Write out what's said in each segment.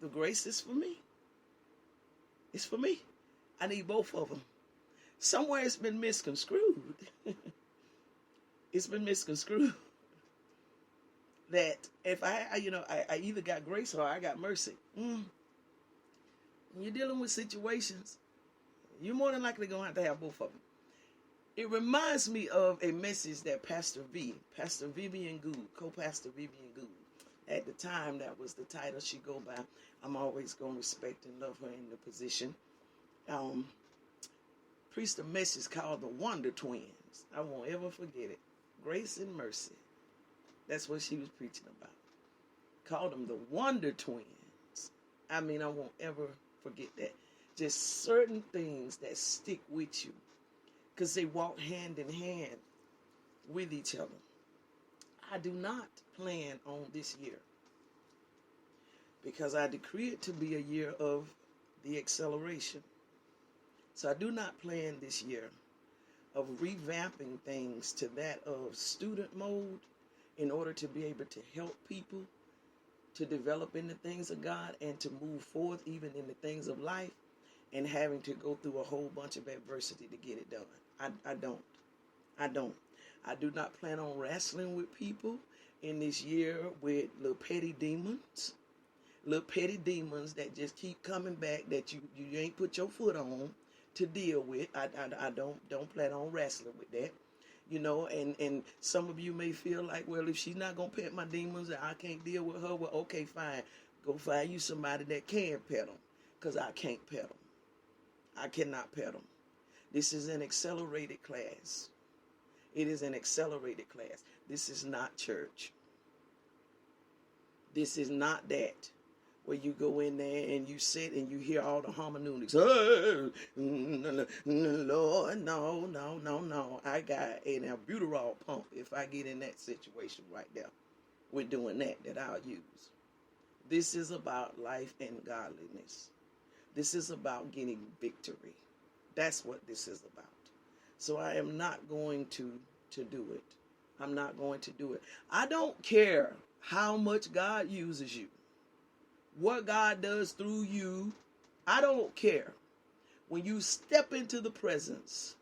The grace is for me. It's for me. I need both of them. Somewhere it's been misconstrued. It's been misconstrued that if I either got grace or I got mercy. When you're dealing with situations, you're more than likely going to have both of them. It reminds me of a message that Pastor Vivian Gould, co-pastor Vivian Gould, at the time that was the title she go by. I'm always going to respect and love her in the position. Preached a message called the Wonder Twins. I won't ever forget it. Grace and mercy. That's what she was preaching about. Called them the Wonder Twins. I mean, I won't ever forget that. Just certain things that stick with you because they walk hand in hand with each other. I do not plan on this year because I decree it to be a year of the acceleration. So I do not plan this year of revamping things to that of student mode in order to be able to help people to develop in the things of God and to move forward even in the things of life and having to go through a whole bunch of adversity to get it done. I don't. I do not plan on wrestling with people in this year with little petty demons that just keep coming back that you ain't put your foot on to deal with. I don't plan on wrestling with that. And some of you may feel like, well, if she's not going to pet my demons and I can't deal with her, well, okay, fine. Go find you somebody that can pet them because I can't pet them. I cannot pet them. This is an accelerated class. It is an accelerated class. This is not church. This is not that where you go in there and you sit and you hear all the hermeneutics. Oh, Lord, no. I got an albuterol pump if I get in that situation right there. We're doing that I'll use. This is about life and godliness. This is about getting victory. That's what this is about. So I am not going to do it. I'm not going to do it. I don't care how much God uses you. What God does through you, I don't care. When you step into the presence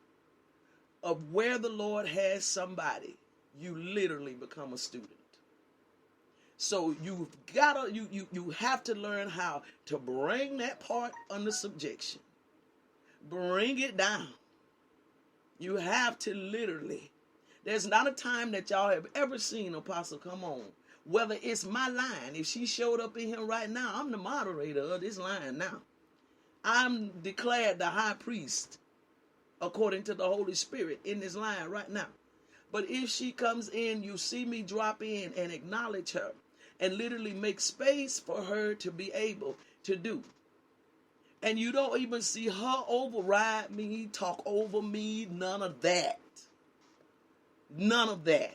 of where the Lord has somebody, you literally become a student. So you have to learn how to bring that part under subjection. Bring it down. You have to literally. There's not a time that y'all have ever seen Apostle come on. Whether it's my line, if she showed up in here right now, I'm the moderator of this line now. I'm declared the high priest according to the Holy Spirit in this line right now. But if she comes in, you see me drop in and acknowledge her and literally make space for her to be able to do. And you don't even see her override me, talk over me, none of that. None of that.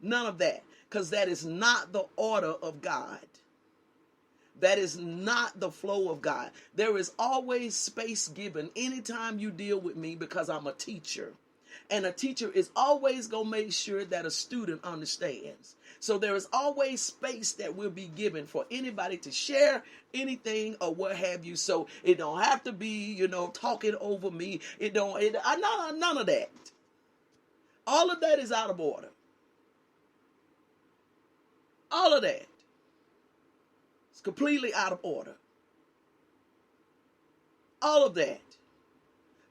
None of that. Because that is not the order of God. That is not the flow of God. There is always space given anytime you deal with me because I'm a teacher. And a teacher is always going to make sure that a student understands. So there is always space that will be given for anybody to share anything or what have you. So it don't have to be, talking over me. None of that. All of that is out of order. All of that. It's completely out of order. All of that.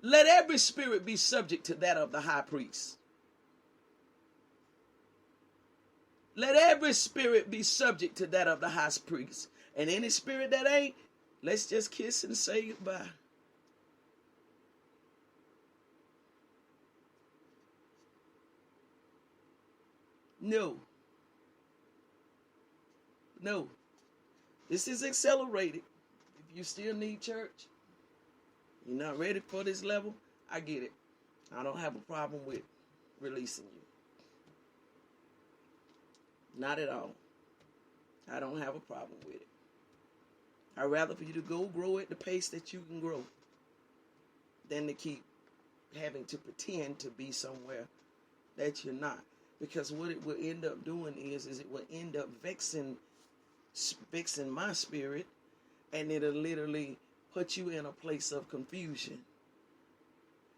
Let every spirit be subject to that of the high priest. Let every spirit be subject to that of the high priest. And any spirit that ain't, let's just kiss and say goodbye. No. This is accelerated. If you still need church, you're not ready for this level, I get it. I don't have a problem with releasing you. Not at all. I don't have a problem with it. I'd rather for you to go grow at the pace that you can grow than to keep having to pretend to be somewhere that you're not. Because what it will end up doing is it will end up vexing fixing my spirit, and it'll literally put you in a place of confusion,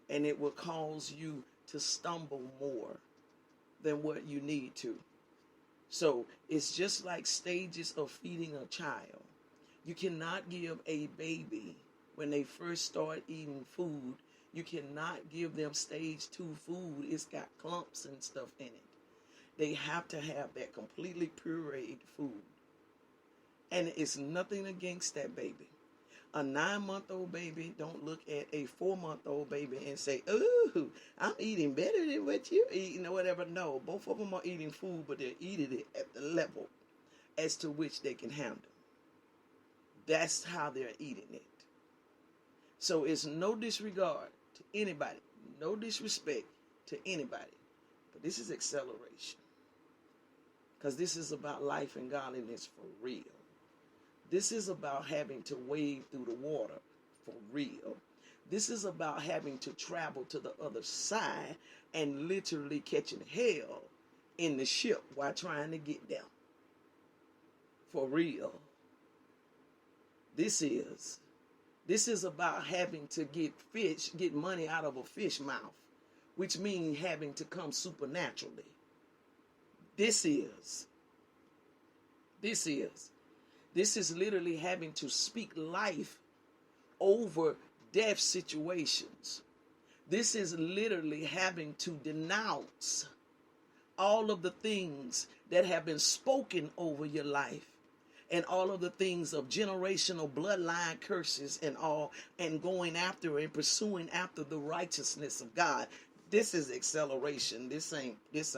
and it will cause you to stumble more than what you need to. So it's just like stages of feeding a child. You cannot give a baby, when they first start eating food, you cannot give them stage 2 food. It's got clumps and stuff in it. They have to have that completely pureed food. And it's nothing against that baby. A 9-month-old baby don't look at a 4-month-old baby and say, "Ooh, I'm eating better than what you're eating," or whatever. No, both of them are eating food, but they're eating it at the level as to which they can handle. That's how they're eating it. So it's no disregard to anybody, no disrespect to anybody, but this is acceleration. Because this is about life and godliness for real. This is about having to wade through the water for real. This is about having to travel to the other side and literally catching hell in the ship while trying to get there. For real. This is about having to get money out of a fish mouth, which means having to come supernaturally. This is literally having to speak life over death situations. This is literally having to denounce all of the things that have been spoken over your life, and all of the things of generational bloodline curses and all, and going after and pursuing after the righteousness of God. This is acceleration. This ain't play. This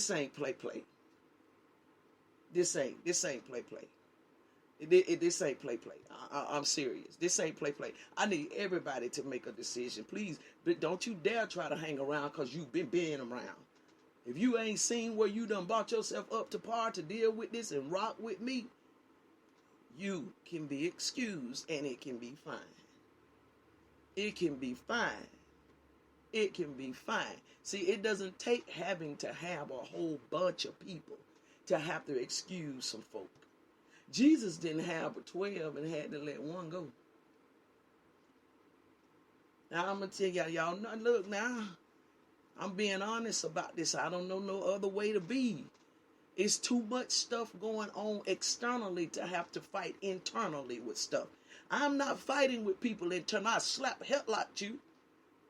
ain't play. This ain't play. This ain't play. I'm serious. This ain't play. I need everybody to make a decision. Please, but don't you dare try to hang around because you've been being around. If you ain't seen where you done brought yourself up to par to deal with this and rock with me, you can be excused, and it can be fine. It can be fine. It can be fine. See, it doesn't take having to have a whole bunch of people to have to excuse some folk. Jesus didn't have 12 and had to let one go. Now, I'm going to tell y'all, look now, I'm being honest about this. I don't know no other way to be. It's too much stuff going on externally to have to fight internally with stuff. I'm not fighting with people internally. I slap headlocked you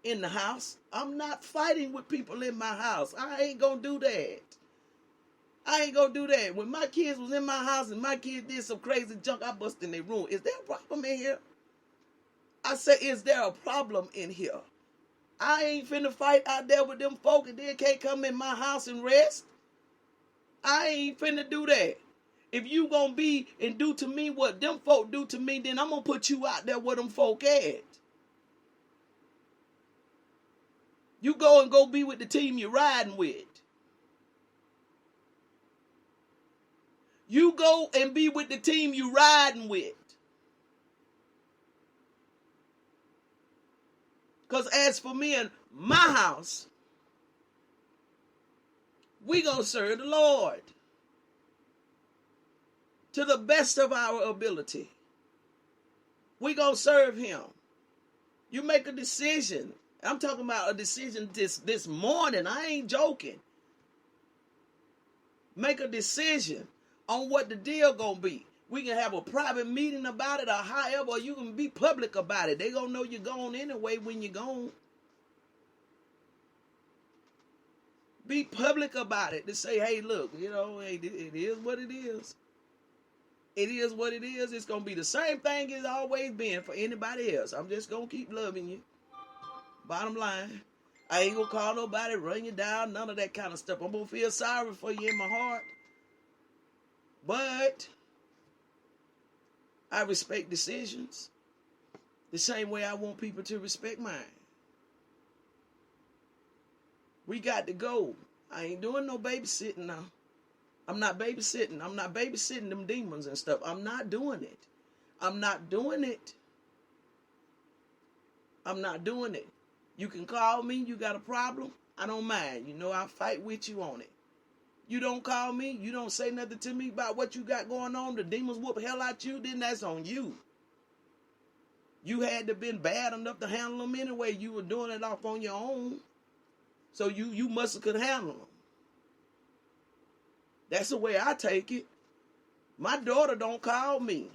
in the house. I'm not fighting with people in my house. I ain't going to do that. I ain't going to do that. When my kids was in my house and my kids did some crazy junk, I bust in their room. Is there a problem in here? I say, is there a problem in here? I ain't finna fight out there with them folk and then can't come in my house and rest. I ain't finna do that. If you gonna be and do to me what them folk do to me, then I'm gonna put you out there where them folk at. You go be with the team you're riding with. You go and be with the team you riding with. Because as for me and my house, we going to serve the Lord to the best of our ability. We going to serve him. You make a decision. I'm talking about a decision this morning. I ain't joking. Make a decision on what the deal going to be. We can have a private meeting about it or however, or you can be public about it. They going to know you're gone anyway when you're gone. Be public about it to say, hey, look, hey, it is what it is. It is what it is. It's going to be the same thing it's always been for anybody else. I'm just going to keep loving you. Bottom line. I ain't going to call nobody, run you down, none of that kind of stuff. I'm going to feel sorry for you in my heart. But I respect decisions the same way I want people to respect mine. We got to go. I ain't doing no babysitting now. I'm not babysitting. I'm not babysitting them demons and stuff. I'm not doing it. I'm not doing it. I'm not doing it. You can call me. You got a problem? I don't mind. I'll fight with you on it. You don't call me. You don't say nothing to me about what you got going on. The demons whoop hell out you. Then that's on you. You had to been bad enough to handle them anyway. You were doing it off on your own. So you must have could handle them. That's the way I take it. My daughter don't call me.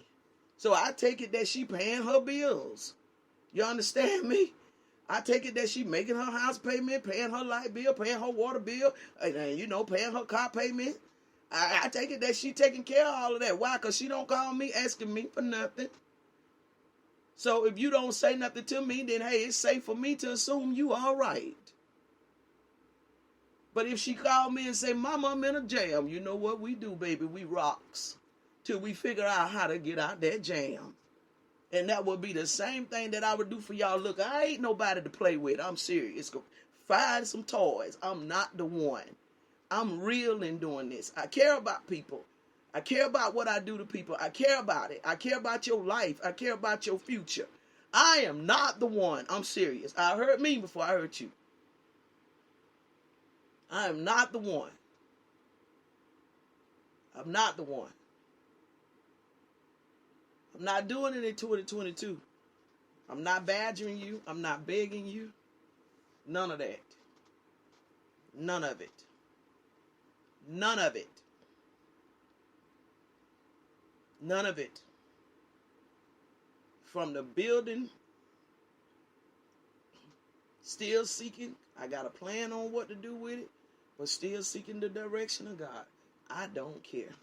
So I take it that she paying her bills. You understand me? I take it that she making her house payment, paying her light bill, paying her water bill, and paying her car payment. I take it that she taking care of all of that. Why? Because she don't call me asking me for nothing. So if you don't say nothing to me, then hey, it's safe for me to assume you all right. But if she called me and say, Mama, I'm in a jam, you know what we do, baby? We rocks till we figure out how to get out that jam. And that would be the same thing that I would do for y'all. Look, I ain't nobody to play with. I'm serious. Go find some toys. I'm not the one. I'm real in doing this. I care about people. I care about what I do to people. I care about it. I care about your life. I care about your future. I am not the one. I'm serious. I heard me before I heard you. I am not the one. I'm not the one. I'm not doing it in 2022. I'm not badgering you. I'm not begging you. None of that. None of it. None of it. None of it. From the building, still seeking. I got a plan on what to do with it, but still seeking the direction of God. I don't care.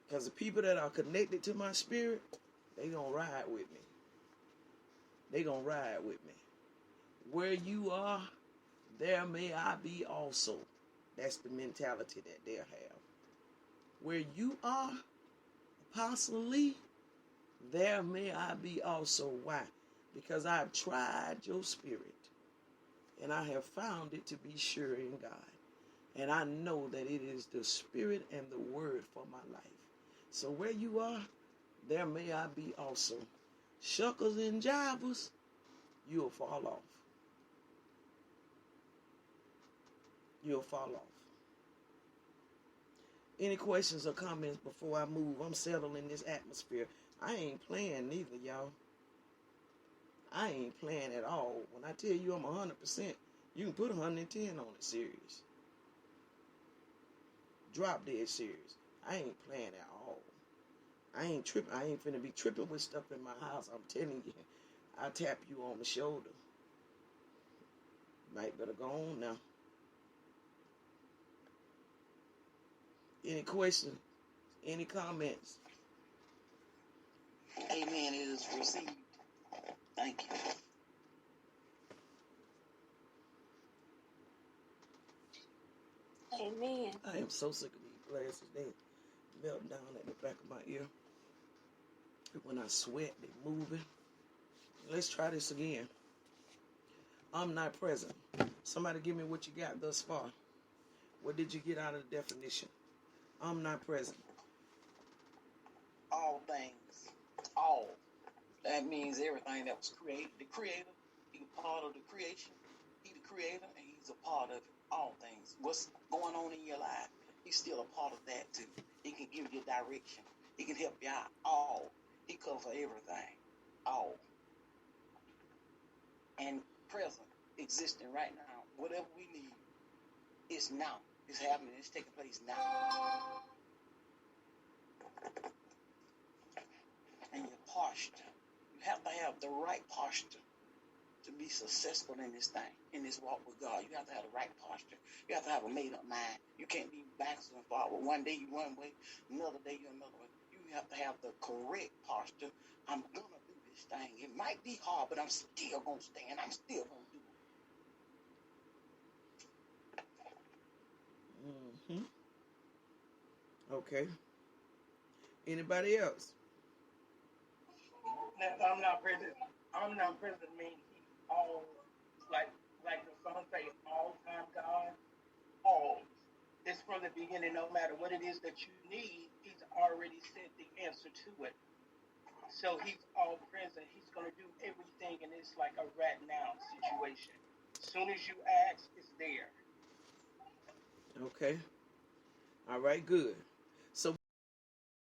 Because the people that are connected to my spirit, they going to ride with me. They going to ride with me. Where you are, there may I be also. That's the mentality that they'll have. Where you are, Apostle Lee, there may I be also. Why? Because I've tried your spirit. And I have found it to be sure in God. And I know that it is the spirit and the word for my life. So where you are, there may I be also. Shuckers and jivers, you'll fall off. You'll fall off. Any questions or comments before I move? I'm settled in this atmosphere. I ain't playing neither, y'all. I ain't playing at all. When I tell you I'm 100%, you can put 110 on it serious. Drop dead serious. I ain't playing at all. I ain't tripping. I ain't finna be tripping with stuff in my house. I'm telling you. I'll tap you on the shoulder. Might better go on now. Any questions? Any comments? Amen. It is received. Thank you. Amen. I am so sick of these glasses. They melt down at the back of my ear. When I sweat, they moving. Let's try this again. I'm not present. Somebody give me what you got thus far. What did you get out of the definition? I'm not present. All things. All. That means everything that was created. The creator, he's a part of the creation. He's the creator and he's a part of all things. What's going on in your life, he's still a part of that too. He can give you direction. He can help you out. All. He covers everything. All. And present, existing right now. Whatever we need, it's now. It's happening. It's taking place now. And your posture. You have to have the right posture to be successful in this thing, in this walk with God. You have to have the right posture. You have to have a made-up mind. You can't be backwards and forward. One day you one way, another day you another way. You have to have the correct posture. I'm going to do this thing. It might be hard, but I'm still going to stand. I'm still going to do it. Mm-hmm. Okay. Anybody else? I'm not present. I'm not present means he's all like the song say, all time God. All. It's from the beginning. No matter what it is that you need, he's already said the answer to it. So he's all present. He's gonna do everything, and it's like a right now situation. As soon as you ask, it's there. Okay. All right, good. So